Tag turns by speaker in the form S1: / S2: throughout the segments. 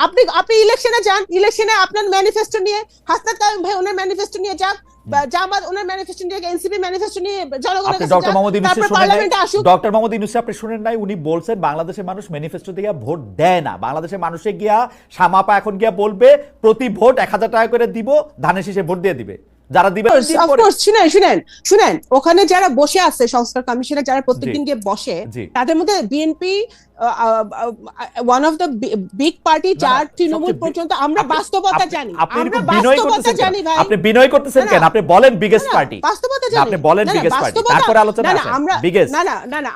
S1: আপনি আপনি ইলেকশনে যান, ইলেকশনে আপনার ম্যানিফেস্টো নিয়ে হাসনাত কাইম ভাই ওনার ম্যানিফেস্টো নিয়ে যাক, বা জামাত ওনার ম্যানিফেস্টো নিয়ে, এনসিপি ম্যানিফেস্টো নিয়ে জনগণের
S2: আপনি
S1: কাছে
S2: ডক্টর
S1: যাক,
S2: মোহাম্মদ ইউনূসকে
S1: তারপর
S2: শুনেন নাই?
S1: পার্লামেন্টে আসুক।
S2: ডক্টর মোহাম্মদ ইউনূসকে আপনি শুনেন নাই? উনি বলছেন বাংলাদেশের মানুষ ম্যানিফেস্টো দিয়ে ভোট দেয় না। বাংলাদেশের মানুষে গিয়া সামাপা এখন গিয়া বলবে প্রতি ভোট 1000 টাকা করে দিব, ধানের শীষে ভোট দিয়ে দিবে। যারা দিবে
S1: শুনেন শুনেন শুনেন, ওখানে যারা বসে আছে সংস্কার কমিশনে, যারা প্রত্যেকদিন গিয়ে বসে,
S2: জি।
S1: তাদের মধ্যে BNP one of the big party, যার তৃণমূল পর্যন্ত আমরা বাস্তবতা জানি, আমরা বাস্তবতা জানি ভাই।
S2: আপনি বিনয় করতেছেন কেন? আপনি বলেন বিগেস্ট পার্টি,
S1: বাস্তবতা জানি,
S2: আপনি বলেন বিগেস্ট পার্টি, তারপর আলোচনা আসে
S1: আমরা
S2: বিগেস্ট।
S1: না না না না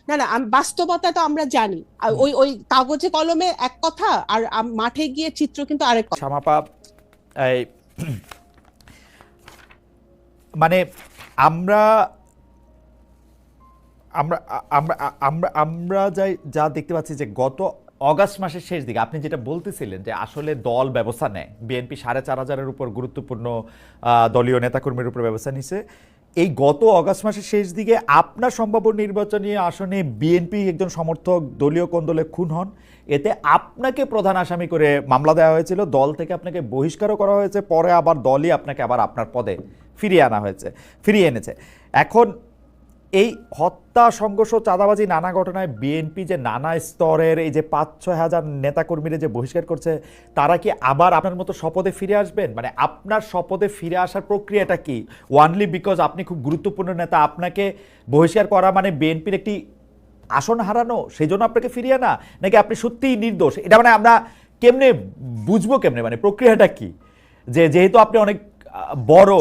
S1: না না, বাস্তবতা তো আমরা জানি। ওই ওই কাগজে কলমে এক কথা, আর মাঠে গিয়ে চিত্র কিন্তু আরেক কথা।
S2: সামাপা, মানে আমরা আমরা আমরা আমরা আমরা যা দেখতে পাচ্ছি যে গত অগাস্ট মাসের শেষ দিকে আপনি যেটা বলতেছিলেন যে আসলে দল ব্যবস্থা নেয়, বিএনপি 4500-এর উপর গুরুত্বপূর্ণ দলীয় নেতাকর্মীর উপর ব্যবস্থা নিছে। এই গত অগাস্ট মাসের শেষ দিকে আপনার সম্ভাব্য নির্বাচনী আসনে বিএনপি একজন সমর্থক দলীয় কোন্দলে খুন হন। এতে আপনাকে প্রধান আসামি করে মামলা দেওয়া হয়েছিল, দল থেকে আপনাকে বহিষ্কারও করা হয়েছে, পরে আবার দলই আপনাকে আবার আপনার পদে ফিরিয়ে এনেছে। এখন এই হত্যা, সংঘর্ষ, চাঁদাবাজি, নানা ঘটনায় বিএনপি যে নানা স্তরের এই যে 5-6 হাজার নেতাকর্মীরা যে বহিষ্কার করছে, তারা কি আবার আপনার মতো শপথে ফিরে আসবেন? মানে আপনার শপথে ফিরে আসার প্রক্রিয়াটা কি? ওয়ানলি বিকজ আপনি খুব গুরুত্বপূর্ণ নেতা, আপনাকে বহিষ্কার করা মানে বিএনপির একটি আসন হারানো, সেই জন্য আপনাকে ফিরিয়ে আনা, নাকি আপনি সত্যিই নির্দোষ? এটা মানে আমরা কেমনে বুঝবো, কেমনে মানে প্রক্রিয়াটা কি? যেহেতু আপনি অনেক বড়,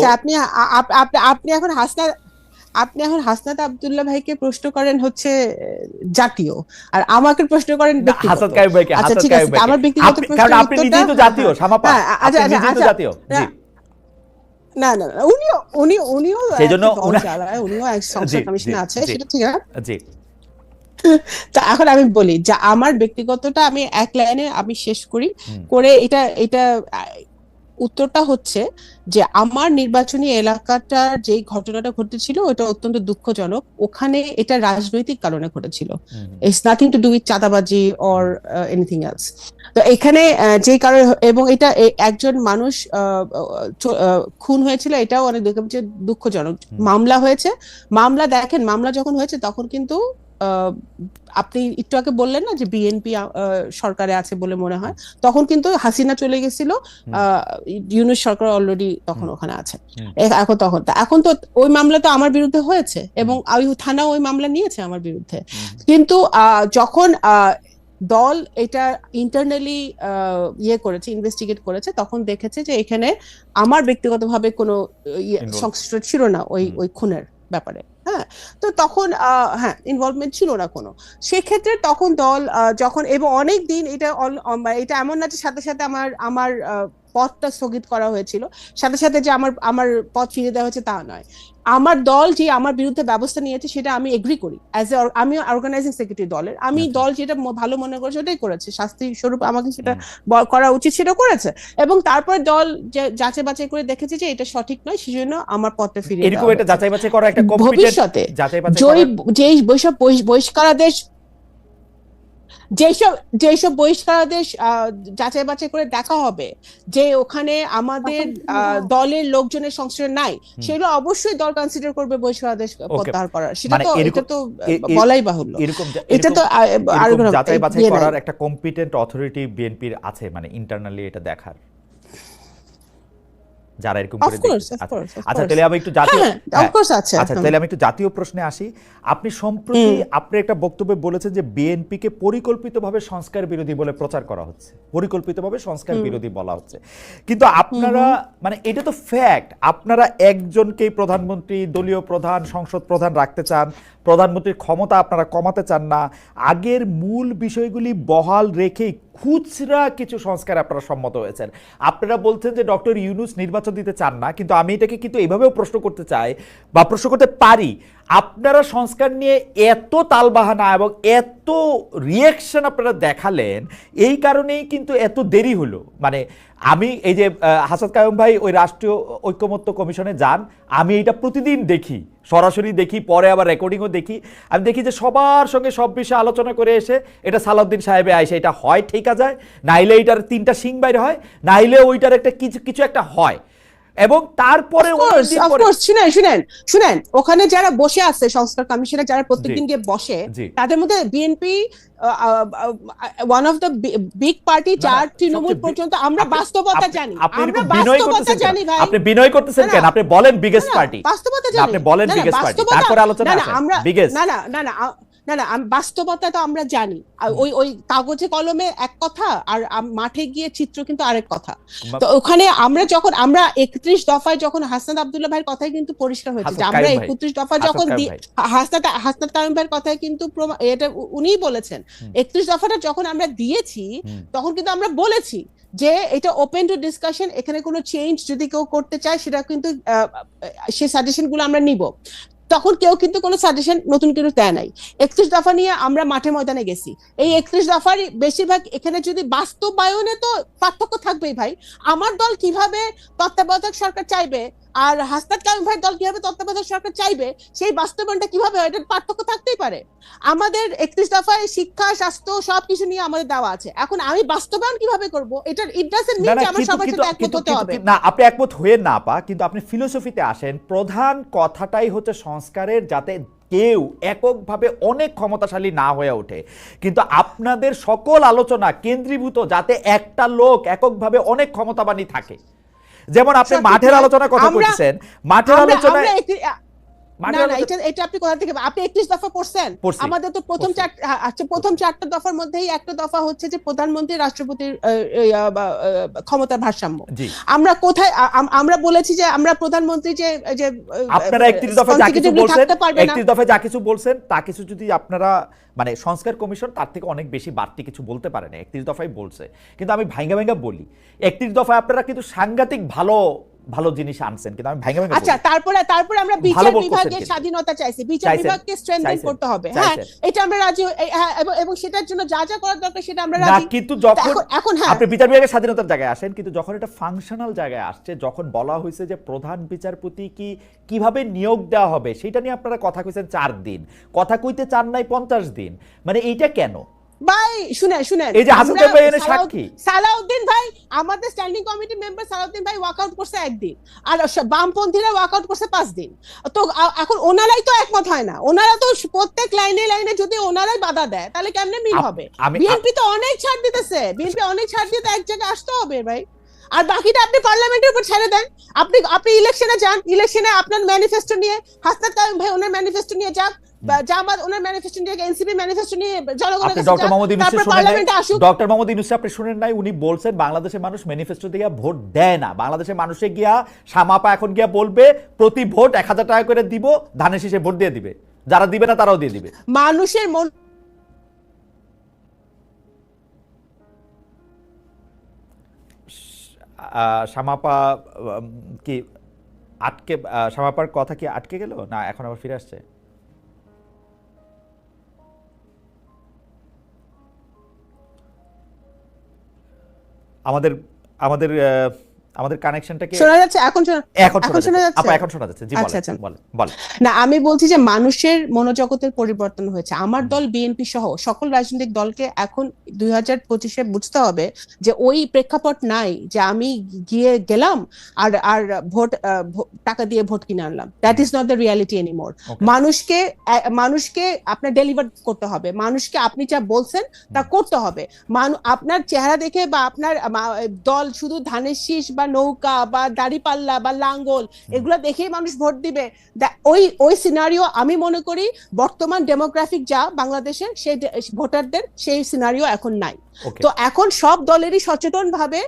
S1: আপনি এখন হাসনাত আব্দুল্লাহ ভাইকে প্রশ্ন করেন হচ্ছে জাতীয়, আর আমাকে প্রশ্ন করেন ব্যক্তিগত।
S2: হাসান কাইয়ুম ভাইকে,
S1: আচ্ছা ঠিক আছে, আমার ব্যক্তিগত প্রশ্ন,
S2: কারণ আপনি নিজেই তো জাতীয় সামাপা, আপনি নিজেই তো জাতীয়। জি
S1: না না, উনিও
S2: সেজন্য
S1: উনিও এক সংসদ কমিশনে আছে, সেটা ঠিক আছে।
S2: জি,
S1: তা এখন আমি বলি যে আমার ব্যক্তিগতটা আমি এক লাইনে আমি শেষ করি করে, এটা উত্তরটা হচ্ছে যে আমার নির্বাচনী এলাকাটার যে ঘটনাটা ঘটেছিল ওটা অত্যন্ত দুঃখজনক। ওখানে এটা রাজনৈতিক কারণে ঘটেছিল, it's nothing to do with চাঁদাবাজি অর এনিথিং এলস। তো এখানে যে কারণে, এবং এটা একজন মানুষ খুন হয়েছিল, এটাও অনেক দুঃখজনক। মামলা হয়েছে, দেখেন মামলা যখন হয়েছে তখন কিন্তু আপনি একটু আগে বললেন না যে বিএনপি সরকারে আছে বলে মনে হয়, তখন কিন্তু হাসিনা চলে গেছিল, ইউনূস সরকার অলরেডি তখন ওখানে আছে। এখন তো ওই মামলা তো আমার বিরুদ্ধে হয়েছে, এবং ওই থানা ওই মামলা নিয়েছে আমার বিরুদ্ধে। কিন্তু যখন দল এটা ইন্টারনালি করেছে, ইনভেস্টিগেট করেছে, তখন দেখেছে যে এখানে আমার ব্যক্তিগতভাবে কোনো সংশ্লিষ্ট ছিল না ওই খুনের ব্যাপারে। হ্যাঁ, তো তখন ইনভলভমেন্ট ছিল না কোনো। সেক্ষেত্রে তখন দল যখন, এবং অনেক দিন এটা এমন না যে সাথে সাথে আমার পদটা স্থগিত করা হয়েছিল, সাথে সাথে যে আমার পদ ফিরে দেওয়া হয়েছে তা নয়। আমার দল যে আমার বিরুদ্ধে ব্যবস্থা নিয়েছে সেটা আমি এগ্রি করি, আমি অর্গানাইজিং সেক্রেটারি দলের, আমি দল যেটা ভালো মনে করেছে ওটাই করেছে, শাস্তি স্বরূপ আমাকে সেটা করা উচিত সেটা করেছে, এবং তারপরে দল যাচাই বাছাই করে দেখেছে যে এটা সঠিক নয়, সেজন্য আমার পদটা ফিরিয়ে দেওয়া হয়েছে।
S2: এরকম একটা যাচাই বাছাই করা একটা
S1: ভবিষ্যতে যেসব বহিষ্কারাদেশ যাচাই বাছাই করে দেখা হবে যে ওখানে আমাদের দলের লোকজনের সংশ্রয় নাই, সেগুলো অবশ্যই দল কনসিডার করবে বহিষ্কারাদেশ প্রত্যাহার করার। এটা তো বলাই বাহুল্য। এটা তো
S2: যাচাই বাছাই করার একটা কম্পিটেন্ট অথরিটি বিএনপির আছে, মানে ইন্টারনালি এটা দেখার, যারা এরকম করে দেখছে। আচ্ছা, তাহলে আমি একটু তাহলে আমি একটু জাতীয় প্রশ্নে আসি। আপনি সম্প্রতি আপনি একটা বক্তব্যে বলেছেন যে বিএনপিকে পরিকল্পিতভাবে সংস্কার বিরোধী বলে প্রচার করা হচ্ছে, পরিকল্পিতভাবে সংস্কার বিরোধী বলা হচ্ছে, কিন্তু আপনারা মানে এটা তো ফ্যাক্ট, আপনারা একজনকেই প্রধানমন্ত্রী, দলীয় প্রধান, সংসদ প্রধান রাখতে চান, প্রধানমন্ত্রীর ক্ষমতা আপনারা কমাতে চান না, আগের মূল বিষয়গুলি বহাল রেখেই খুচরা কিছু সংস্কার আপনারা সম্মত হয়েছেন। আপনারা বলছেন যে ডক্টর ইউনূস নির্বাচন দিতে চান না, কিন্তু আমি এটাকে কিন্তু এইভাবেও প্রশ্ন করতে চাই বা প্রশ্ন করতে পারি, আপনারা সংস্কার নিয়ে এত তালবাহানা এবং এত রিয়াকশন আপনারা দেখালেন, এই কারণেই কিন্তু এত দেরি হলো। মানে আমি এই যে হাসান কায়ুম ভাই ওই রাষ্ট্রীয় ঐকমত্য কমিশনে যান, আমি এটা প্রতিদিন দেখি, সরাসরি দেখি, পরে আবার রেকর্ডিংও দেখি। আমি দেখি যে সবার সঙ্গে সব বিষয়ে আলোচনা করে এসে এটা সালাউদ্দিন সাহেবে আইসে এটা হয় ঠিকা যায়, নাইলে এইটার 3টা শিং বাইর হয়, নাইলে ওইটার একটা কিছু কিছু একটা হয়। এবং তারপরে
S1: শুনেন ওখানে যারা বসে আছে সংস্কার কমিশনে, যারা প্রত্যেকদিন গিয়ে বসে, তাদের মধ্যে BNP one of the big party, যার তৃণমূল পর্যন্ত আমরা বাস্তবতা জানি। আমরা বাস্তবতা জানি ভাই।
S2: আপনি বিনয় করতেছেন কেন? আপনি বলেন বিগেস্ট পার্টি, বাস্তবতা জানি। আপনি বলেন বিগেস্ট পার্টি, তারপর আলোচনা আসে বিগেস্ট।
S1: না না না না না না বাস্তবতা তো আমরা জানি। ওই কাগজে কলমে এক কথা, আর মাঠে গিয়ে চিত্র কিন্তু আরেক কথা। তো ওখানে আমরা যখন 31 দফায় যখন হাসনাত আব্দুল্লাহ ভাইয়ের কথাই কিন্তু পরিষ্কার হয়েছে যে আমরা 31 দফা যখন হাসনাত কায়ুম ভাইয়ের কথাই কিন্তু এটা উনিই বলেছেন। 31 দফাটা যখন আমরা দিয়েছি তখন কিন্তু আমরা বলেছি যে এটা ওপেন টু ডিসকাশন, এখানে কোনো চেঞ্জ যদি কেউ করতে চায় সেটা কিন্তু সেই সাজেশন গুলো আমরা নিব। তখন কেউ কিন্তু কোনো সাজেশন নতুন কিছু দেয় নাই। 31 দফা নিয়ে আমরা মাঠে ময়দানে গেছি। এই 31 দফার বেশিরভাগ এখানে যদি বাস্তবায়নে তো পার্থক্য থাকবেই ভাই। আমার দল কিভাবে তত্ত্বাবধায়ক সরকার চাইবে আর হাসনাত কায়ুম ভাইয়ের দল কিভাবে তত্ত্বাবধায়ক সরকার চাইবে, সেই বাস্তবায়নটা কিভাবে হয়, এটার পার্থক্য থাকতেই পারে। আমাদের 31 দফায় শিক্ষা, স্বাস্থ্য সবকিছু নিয়ে আমাদের দেওয়া আছে। এখন আমি বাস্তবায়ন কিভাবে করব, এটা ইট ডাজন্ট মিন যে আমরা সবার সাথে একমত হতে হবে।
S2: না, আপনি একমত হয়ে না পা, কিন্তু আপনি ফিলোসফিতে আসেন। প্রধান কথাটাই হচ্ছে সংস্কারের, যাতে কেউ এককভাবে অনেক ক্ষমতাশালী না হয়ে ওঠে। কিন্তু আপনাদের সকল আলোচনা কেন্দ্রীভূত যাতে একটা লোক এককভাবে অনেক ক্ষমতাবানী থাকে। যেমন আপনি মাঠের আলোচনার কথা বলছেন, মাঠের আলোচনায়
S1: এটা আপনি কোথা থেকে, আপনি 31 দফা পড়ছেন? আমাদের তো প্রথম 4টা দফার মধ্যেই একটা দফা হচ্ছে যে প্রধানমন্ত্রী রাষ্ট্রপতির ক্ষমতার ভারসাম্য। আমরা কোথায় আমরা বলেছি যে আমরা প্রধানমন্ত্রী যে
S2: আপনারা 31 দফায় যা কিছু বলছেন, 31 দফায় যা কিছু বলছেন তা কিছু যদি আপনারা মানে সংস্কার কমিশন তার থেকে অনেক বেশি বাড়তি কিছু বলতে পারে না, 31 দফায় বলছে। কিন্তু আমি ভাঙ্গা ভাঙ্গা বলি, 31 দফায় আপনারা কিন্তু সাংঘাতিক ভালো ভালো জিনিস আনছেন, কিন্তু আমি ভাঙ্গা ভাঙ্গা বলি।
S1: আচ্ছা, তারপরে আমরা বিচার বিভাগের স্বাধীনতা চাইছি, বিচার বিভাগকে স্ট্রেনথেন করতে হবে। হ্যাঁ, এটা আমরা রাজি, এবং সেটার জন্য যা যা করার দরকার সেটা আমরা রাজি।
S2: কিন্তু যখন আপনি বিচার বিভাগের স্বাধীনতার জায়গায় আসেন, কিন্তু যখন এটা ফাংশনাল জায়গায় আসছে, যখন বলা হয়েছে যে প্রধান বিচারপতি কিভাবে নিয়োগ দেওয়া হবে, সেটা নিয়ে আপনারা কথা কইছেন 4 দিন, কথা কইতে চান নাই 50 দিন। মানে এইটা কেন
S1: ভাই? শুনেন,
S2: এই যে হাসান ভাই এনে সাক্ষী,
S1: সালাউদ্দিন ভাই, আমাদের স্ট্যান্ডিং কমিটি মেম্বার সালাউদ্দিন ভাই ওয়াকআউট করছে 1 দিন, আর বামপন্থীরা ওয়াকআউট করছে 5 দিন। তো এখন ওনারাই তো একমত হয় না। ওনারা তো প্রত্যেক লাইনে লাইনে যদি ওনারাই বাধা দেয় তাহলে কেমনে মিল হবে? বিএনপি তো অনেক ছাড় দিতেছে, বিএনপি অনেক ছাড় দিতে এক জায়গায় আসতে হবে ভাই। আর বাকিটা আপনি পার্লামেন্টের উপর ছেড়ে দেন। আপনি ইলেকশনে যান, ইলেকশনে আপনার ম্যানিফেস্টো নিয়ে, হাসনাত কায়ুম ভাই ওনার ম্যানিফেস্টো নিয়ে যাক, জামাত ওনার ম্যানিফেস্টো নিয়ে, এনসিপি ম্যানিফেস্টো নিয়ে জনগণের কাছে
S2: ডক্টর মোহাম্মদ ইউনূস পার্লামেন্টে আসুক। ডক্টর মোহাম্মদ ইউনূস আপনি শুনেন নাই? উনি বলছেন বাংলাদেশের মানুষ ম্যানিফেস্টো দিয়ে ভোট দেয় না। বাংলাদেশের মানুষে গিয়া সামাপা এখন গিয়া বলবে প্রতি ভোট 1000 টাকা করে দিব, ধানের শীষে ভোট দিয়ে দিবে, যারা দিবে না তারাও দিয়ে দিবে।
S1: মানুষের মন
S2: সামাপা কি আটকে, সামাপার কথা কি আটকে গেল না এখন আবার ফিরে আসছে? আমাদের আমাদের আমাদের কানেকশনটা কি
S1: শোনা যাচ্ছে? এখন শোনা যাচ্ছে?
S2: আপা এখন শোনা যাচ্ছে। জি বলেন।
S1: না, আমি বলছি যে মানুষের মনোজগতের পরিবর্তন হয়েছে। আমার দল বিএনপি সহ সকল রাজনৈতিক দলকে এখন 2025-এ বুঝতে হবে যে ওই প্রেক্ষাপট নাই যে আমি গেলাম আর ভোট টাকা দিয়ে ভোট কিনে আনলাম। That is not the reality anymore. মানুষকে আপনার ডেলিভার করতে হবে, মানুষকে আপনি যা বলছেন তা করতে হবে। আপনার চেহারা দেখে বা আপনার দল শুধু ধানের শীষ বা নৌকা বা দাড়িপাল্লা বা লাঙ্গল এগুলো দেখেই মানুষ ভোট দিবে, ওই সিনারিও আমি মনে করি বর্তমান ডেমোগ্রাফিক যা বাংলাদেশের সেই ভোটারদের সেই সিনারিও এখন নাই। তো এখন সব দলেরই সচেতন ভাবে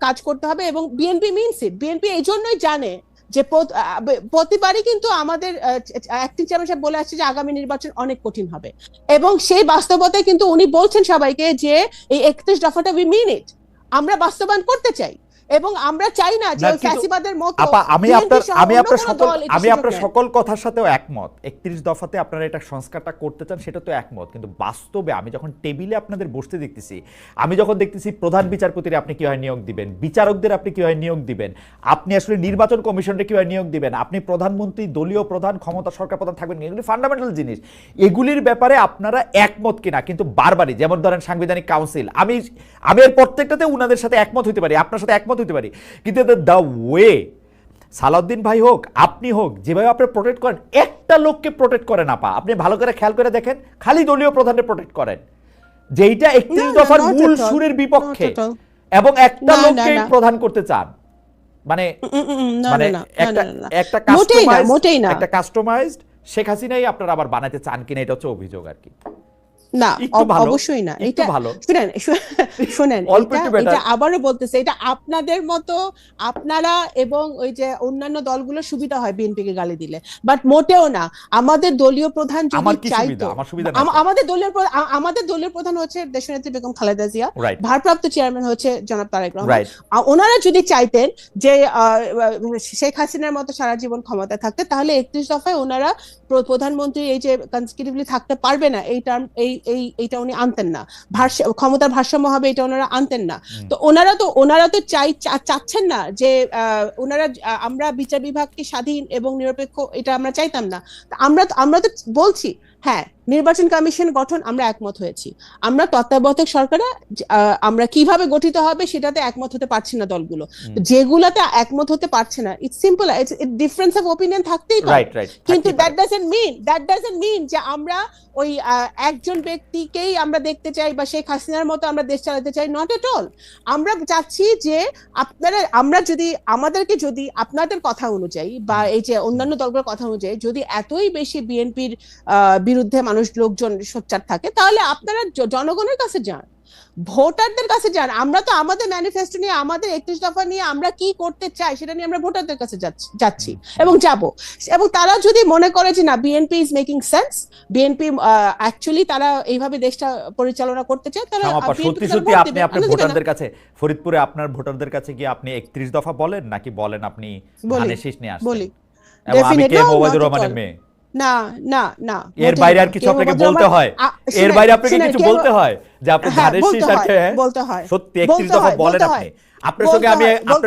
S1: কাজ করতে হবে, এবং বিএনপি মিনস ইট। বিএনপি এই জন্যই জানে যে প্রতিবারই কিন্তু আমাদের অ্যাক্টিং চেয়ারম্যান সাহেব বলে আসছে যে আগামী নির্বাচন অনেক কঠিন হবে, এবং সেই বাস্তবতায় কিন্তু উনি বলছেন সবাইকে যে এই 31 দফাটা উই মিন ইট, আমরা বাস্তবায়ন করতে চাই। এবং আমরা চাই না যে
S2: না,
S1: ওই
S2: কিন্তু
S1: ফ্যাসিবাদের মতো
S2: আপা আমি
S1: বিএনপি
S2: আপনার
S1: সহ
S2: আমি
S1: অন্য
S2: আপনার
S1: কোনো
S2: সকল
S1: দল এতে
S2: আমি
S1: সুযোগ
S2: আপনার
S1: নেয়।
S2: সকল কথার সাথেও একমত। 31 দফাতে আপনারা এটা সংস্কারটা করতে চান, সেটা তো একমত, কিন্তু বাস্তবে আমি যখন টেবিলে আপনাদের বসতে দেখতেছি, আমি যখন দেখতেছি প্রধান বিচারপতির আপনি কিভাবে নিয়োগ দিবেন, বিচারকদের আপনি কিভাবে নিয়োগ দিবেন, আপনি আসলে নির্বাচন কমিশনকে কিভাবে নিয়োগ দিবেন, আপনি প্রধানমন্ত্রী, দলীয় প্রধান, ক্ষমতা সরকার প্রধান থাকবেন, এগুলি ফান্ডামেন্টাল জিনিস। এগুলির ব্যাপারে আপনারা একমত কিনা কিন্তু বারবারই, যেমন ধরেন সাংবিধানিক কাউন্সিল, আমি আমি এর প্রত্যেকটাতে উনাদের সাথে একমত হতে পারি, আপনার সাথে একমত হতে পারি, কিন্তু দ্য ওয়ে সালাউদ্দিন ভাই হোক, আপনি হোক, যেভাবে আপনি প্রোটেক্ট করেন, একটা লোককে প্রোটেক্ট করেন আপা, আপনি ভালো করে খেয়াল করে দেখেন, খালি দলীয় প্রধানকে প্রোটেক্ট করেন, যেইটা 31
S1: না,
S2: দফার
S1: not
S2: মূল
S1: at all,
S2: সুরের
S1: not
S2: বিপক্ষে,
S1: at all.
S2: এবং একটা
S1: না,
S2: লোককে
S1: না।
S2: প্রধান করতে চান। মানে
S1: না
S2: মানে
S1: না না
S2: একটা
S1: না না,
S2: একটা
S1: মোটেই না,
S2: কাস্টমাইজড,
S1: মোটেই না।
S2: একটা কাস্টমাইজড শেখ হাসিনাই আপনারা আবার বানাতে চান কিনা, এটা হচ্ছে অভিযোগ আর কি।
S1: না,
S2: একটু ভালো,
S1: অবশ্যই না।
S2: একটু
S1: এটা
S2: ভালো,
S1: শুনেন,
S2: অল্প
S1: এটা
S2: একটু বেটার।
S1: এটা আবারও বলতেছে, এটা আপনাদের মতো আপনারা এবং ওই যে অন্যান্য দলগুলো সুবিধা হয় বিএনপি কে গালি দিলে, বাট মোটেও না। আমাদের দলীয় প্রধান যদি
S2: আমার কি সুবিধা?
S1: চাইতো,
S2: আমার সুবিধা নাই তো।
S1: আমাদের দলীয় প্রধান হচ্ছে দেশনেত্রী বেগম খালেদা জিয়া,
S2: রাইট,
S1: ভারপ্রাপ্ত চেয়ারম্যান হচ্ছে জনাব তারেক রহমান।
S2: রাইট।
S1: ওনারা যদি চাইতেন যে শেখ হাসিনার মতো সারা জীবন ক্ষমতায় থাকতে, তাহলে 31 দফায় ওনারা প্রধানমন্ত্রী এই যে কনজিকিউটিভলি থাকতে পারবে না, এই টার্ম এইটা উনি আনতেন না, ক্ষমতার ভারসাম্য হবে এটা ওনারা আনতেন না। তো ওনারা তো চাচ্ছেন না যে ওনারা আমরা বিচার বিভাগকে স্বাধীন এবং নিরপেক্ষ, এটা আমরা চাইতাম না। আমরা তো বলছি, হ্যাঁ, নির্বাচন কমিশন গঠন আমরা একমত হয়েছি, আমরা তত্ত্বাবধায়ক সরকারে আমরা কিভাবে গঠিত হবে সেটাতে একমত হতে পারছি না দলগুলো, যেগুলাতে একমত হতে পারছে না, it's simple, difference of opinion থাকতেই পারে, কিন্তু দ্যাট ডাজন্ট মিন যে আমরা ওই একজন ব্যক্তিকেই আমরা দেখতে চাই বা শেখ হাসিনার মতো আমরা দেশ চালাতে চাই, নট এট অল। আমরা চাচ্ছি যে আমাদেরকে যদি আপনাদের কথা অনুযায়ী বা এই যে অন্যান্য দলগুলোর কথা অনুযায়ী যদি এতই বেশি বিএনপির বিরুদ্ধে লোকজন সোচ্চার থাকে, তাহলে আপনারা জনগণের কাছে যান, ভোটারদের কাছে যান। আমরা তো আমাদের ম্যানিফেস্টো নিয়ে, আমাদের 31 দফা নিয়ে আমরা কি করতে চাই সেটা নিয়ে আমরা ভোটারদের কাছে যাচ্ছি এবং যাব, এবং তারা যদি মনে করে যে না, BNP is making sense, BNP actually তারা এইভাবে দেশটা পরিচালনা করতে চায়, তারা
S2: সত্যি সত্যি আপনি আপনার ভোটারদের কাছে, ফরিদপুরে আপনার ভোটারদের কাছে কি আপনি 31 দফা বলেন নাকি বলেন আপনি ধানের শীষ নিয়ে আসছেন?
S1: বলি,
S2: এবং আমি কে ওবায়দুর রহমানের মেয়ে?
S1: না না না,
S2: এর বাইরে আর কিছু আপনাকে বলতে হয়? এর বাইরে আপনাকে কিছু বলতে হয় যে আপনি ধানের শীষ আর কে?
S1: বলতে হয়,
S2: সত্যি 31 দফা বলেন আপনি। আপনার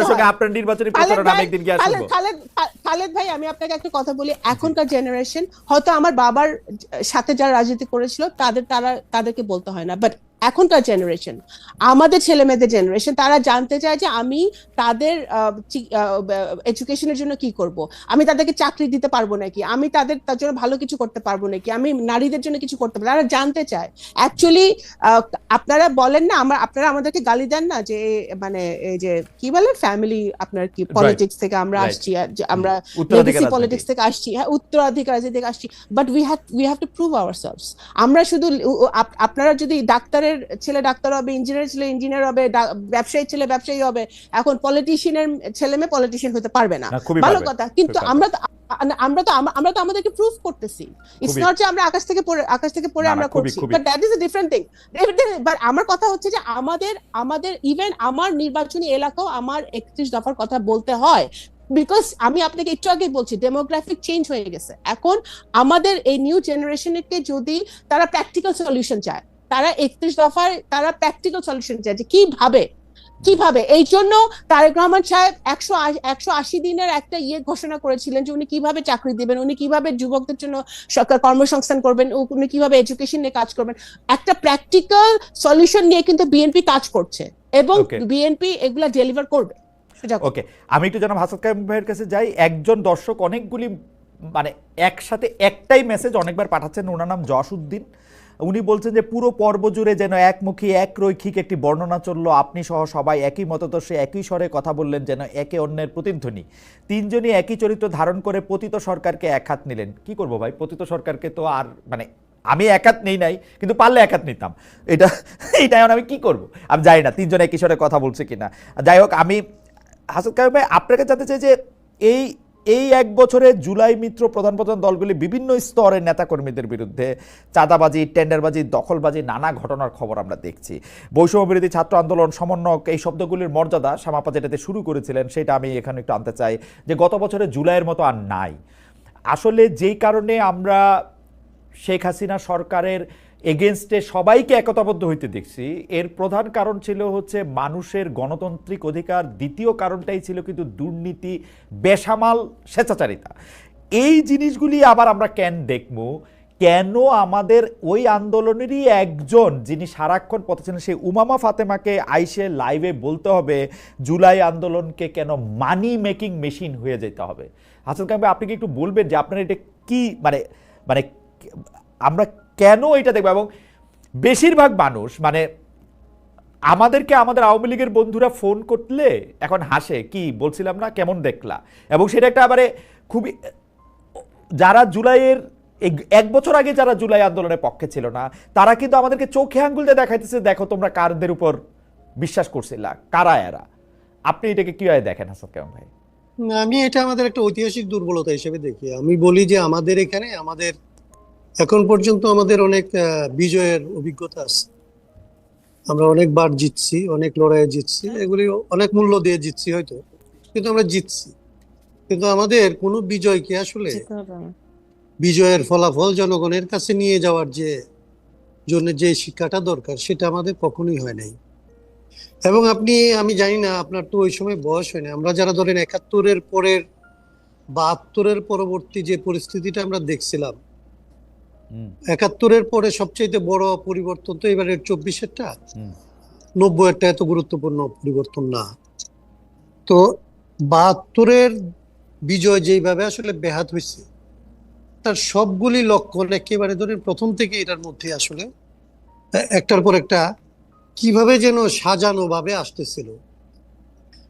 S2: সঙ্গে আপনার নির্বাচনী প্রচারণা আমি একদিন গিয়ে আসবো।
S1: খালেদ ভাই, আমি আপনাকে একটা কথা বলি, এখনকার জেনারেশন হয়তো আমার বাবার সাথে যারা রাজনীতি করেছিল তাদেরকে বলতে হয় না, বাট এখনকার জেনারেশন, আমাদের ছেলে মেয়েদের জেনারেশন, তারা জানতে চায় যে আমি তাদের এডুকেশনের জন্য কি করব, আমি তাদেরকে চাকরি দিতে পারবো নাকি, আমি তার জন্য ভালো কিছু করতে পারবো নাকি, আমি নারীদের জন্য কিছু করতে পারবো, তারা জানতে চায়। অ্যাকচুয়ালি আপনারা বলেন না, আপনারা আমাদেরকে গালি দেন না যে মানে এই যে কি বলে ফ্যামিলি, আপনার কি পলিটিক্স থেকে আমরা আসছি, আমরা লেগেসি পলিটিক্স থেকে আসছি, হ্যাঁ, উত্তরাধিকার রাজনীতি থেকে আসছি, but we have to prove ourselves. আমরা শুধু আপনারা যদি ডাক্তারের ছেলে ডাক্তার হবে, ইঞ্জিনিয়ারের ছেলে ইঞ্জিনিয়ার হবে, ব্যবসায়ীর ছেলে ব্যবসায়ী হবে, এখন পলিটিশিয়ানের ছেলে মেয়ে পলিটিশিয়ান হতে পারবে না, ভালো কথা, কিন্তু আমরা তো আমাদেরকে প্রুভ করতেছি। ইটস নট যে আমরা আকাশ থেকে পড়ে আমরা করছি, but that is a different thing. But আমার কথা হচ্ছে যে আমাদের ইভেন আমার নির্বাচনী এলাকাও আমার 31 দফার কথা বলতে হয়, বিকজ আমি আপনাকে একটু আগে বলছি, ডেমোগ্রাফিক চেঞ্জ হয়ে গেছে। এখন আমাদের এই নিউ জেনারেশনকে যদি তারা প্র্যাকটিক্যাল সলিউশন চায়, তারা 31 দফায় তারা প্র্যাকটিক্যাল সলিউশন চায় যে কিভাবে এই জন্য তারেক রহমান সাহেব 180 দিনের একটা ঘোষণা করেছিলেন যে উনি কিভাবে চাকরি দিবেন, উনি কিভাবে যুবকদের জন্য কর্মসংস্থান করবেন, উনি কিভাবে এডুকেশন নিয়ে কাজ করবেন, একটা প্র্যাকটিক্যাল সলিউশন নিয়ে কিন্তু বিএনপি কাজ করছে এবং বিএনপি এগুলা ডেলিভার করবে।
S2: ওকে, আমি একটু জনাব হাসান কায়েম ভাইয়ের কাছে যাই। একজন দর্শক অনেকগুলি মানে একসাথে একটাই মেসেজ অনেকবার পাঠাচ্ছেন, ওনার নাম জসউদ্দিন। উনি বলছেন যে পুরো পর্ব জুড়ে যেন একমুখী একরৈখিক একটি বর্ণনা চলল, আপনি সহ সবাই একই মতাদর্শে একই স্বরে কথা বললেন, যেন একে অন্যের প্রতিধ্বনি। তিনজনই একই চরিত্র ধারণ করে পতিত সরকারকে এক হাত নিলেন। কি করব ভাই, পতিত সরকারকে তো আর মানে আমি এক হাত নেই নাই, কিন্তু পারলে এক হাত নিতাম। এইটা এখন আমি কি করব, আমি জানি না তিনজন একই স্বরে কথা বলছে কিনা। যাই হোক, আমি হাসান কায়েম ভাই আপনাকে জানতে চাই যে এই এই এক বছরে জুলাই মিত্র প্রধান প্রধান দলগুলি বিভিন্ন স্তরের নেতাকর্মীদের বিরুদ্ধে চাঁদাবাজি, টেন্ডারবাজি, দখলবাজি, নানা ঘটনার খবর আমরা দেখছি। বৈষম্য বিরোধী ছাত্র আন্দোলন, সমন্বয়ক, এই শব্দগুলির মর্যাদা শ্যামাপা যেটাতে শুরু করেছিলেন সেটা আমি এখানে একটু আনতে চাই, যে গত বছরে জুলাইয়ের মতো আর নাই। আসলে যেই কারণে আমরা শেখ হাসিনা সরকারের এগেনস্টে সবাইকে একতাবদ্ধ হইতে দেখছি, এর প্রধান কারণ ছিল হচ্ছে মানুষের গণতান্ত্রিক অধিকার, দ্বিতীয় কারণটাই ছিল কিন্তু দুর্নীতি, বেসামাল স্বেচ্ছাচারিতা। এই জিনিসগুলি আবার আমরা কেন দেখবো? কেন আমাদের ওই আন্দোলনেরই একজন যিনি সারাক্ষণ পথে ছিলেন সেই উমামা ফাতেমাকে আইসে লাইভে বলতে হবে জুলাই আন্দোলনকে কেন মানি মেকিং মেশিন হয়ে যেতে হবে? হাসান কামাল ভাই, আপনি কি একটু বলবেন যে আপনার এটা কি মানে মানে আমরা কেন এটা দেখবো? এবং বেশিরভাগ মানুষ মানে আমাদেরকে আমাদের আওয়ামী লীগের বন্ধুরা ফোন করলে এখন হাসে, কি বলছিলাম না, কেমন দেখলা, এবং সেটা একটা মানে খুবই, যারা জুলাইয়ের এক বছর আগে যারা জুলাই আন্দোলনের পক্ষে ছিল না তারা কিন্তু আমাদেরকে চোখে আঙ্গুল দিয়ে দেখাইতেছে, দেখো তোমরা কারদের উপর বিশ্বাস করছিলা, কারা এরা। আপনি এটাকে কিভাবে দেখেন হাসান কামাল ভাই?
S3: না, আমি এটা আমাদের একটা ঐতিহাসিক দুর্বলতা হিসেবে দেখি। আমি বলি যে আমাদের এখানে এখন পর্যন্ত আমাদের অনেক বিজয়ের অভিজ্ঞতা আছে। আমরা অনেকবার জিতছি, অনেক লড়াইয়ে জিতছি, এগুলি অনেক মূল্য দিয়ে জিতছি হয়তো, কিন্তু আমরা জিতছি। কিন্তু আমাদের কোনো বিজয়কে আসলে বিজয়ের ফলাফল জনগণের কাছে নিয়ে যাওয়ার জন্য যে শিক্ষাটা দরকার সেটা আমাদের কখনোই হয় নাই। এবং আমি জানি না, আপনার তো ওই সময় বয়স হয় না, আমরা যারা ধরেন ৭১-এর পরের ৭২-এর পরবর্তী যে পরিস্থিতিটা আমরা দেখছিলাম, ৭১-এর পরে সবচেয়ে বড় পরিবর্তন তো এবারের ২৪-এরটা, ৯০-এরটা এত গুরুত্বপূর্ণ পরিবর্তন না। তো ৭২-এর বিজয় যেইভাবে আসলে ব্যাহত হয়েছে, তার সবগুলি লক্ষণ একেবারে ধরেন প্রথম থেকে এটার মধ্যে আসলে একটার পর একটা কিভাবে যেন সাজানো ভাবে আসতেছিল।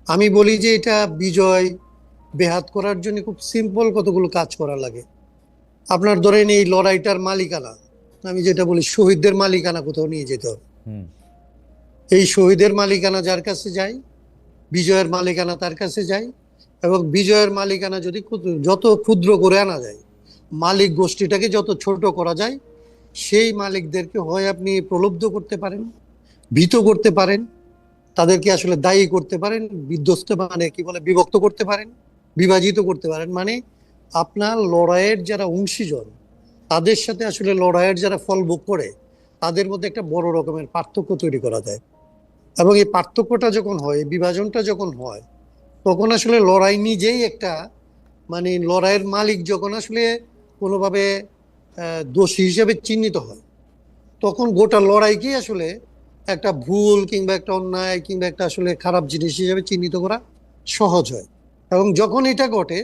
S3: আমি বলি যে এটা বিজয় বেহাত করার জন্য খুব সিম্পল কতগুলো কাজ করা লাগে। আপনার ধরেন এই লড়াইটার মালিকানা, আমি যেটা বলি শহীদদের মালিকানা কোথাও নিয়ে যেতে হবে। এই শহীদের মালিকানা যার কাছে যায়, বিজয়ের মালিকানা তার কাছে যায়, এবং বিজয়ের মালিকানা যদি যত ক্ষুদ্র করে আনা যায়, মালিক গোষ্ঠীটাকে যত ছোট করা যায়, সেই মালিকদেরকে হয় আপনি প্রলুব্ধ করতে পারেন, ভীত করতে পারেন, তাদেরকে আসলে দায়ী করতে পারেন, বিধ্বস্ত মানে কি বলে বিভক্ত করতে পারেন, বিভাজিত করতে পারেন। মানে আপনার লড়াইয়ের যারা অংশীজন, তাদের সাথে আসলে লড়াইয়ের যারা ফল ভোগ করে, তাদের মধ্যে একটা বড় রকমের পার্থক্য তৈরি করা যায়। এবং এই পার্থক্যটা যখন হয়, বিভাজনটা যখন হয়, তখন আসলে লড়াই নিজেই একটা মানে লড়াইয়ের মালিক যখন আসলে কোনোভাবে দোষী হিসেবে চিহ্নিত হয়, তখন গোটা লড়াইকে আসলে একটা ভুল কিংবা একটা অন্যায় কিংবা একটা আসলে খারাপ জিনিস হিসেবে চিহ্নিত করা সহজ হয়। এবং যখন এটা ঘটে,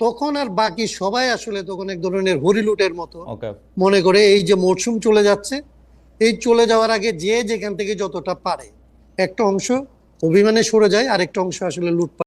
S3: তখন আর বাকি সবাই আসলে তখন এক ধরনের হরিলুটের মতো মনে করে এই যে মরশুম চলে যাচ্ছে, এই চলে যাওয়ার আগে যে যেখান থেকে যতটা পারে একটা অংশ অভিমানে সরে যায়, আরেকটা অংশ আসলে লুটপাট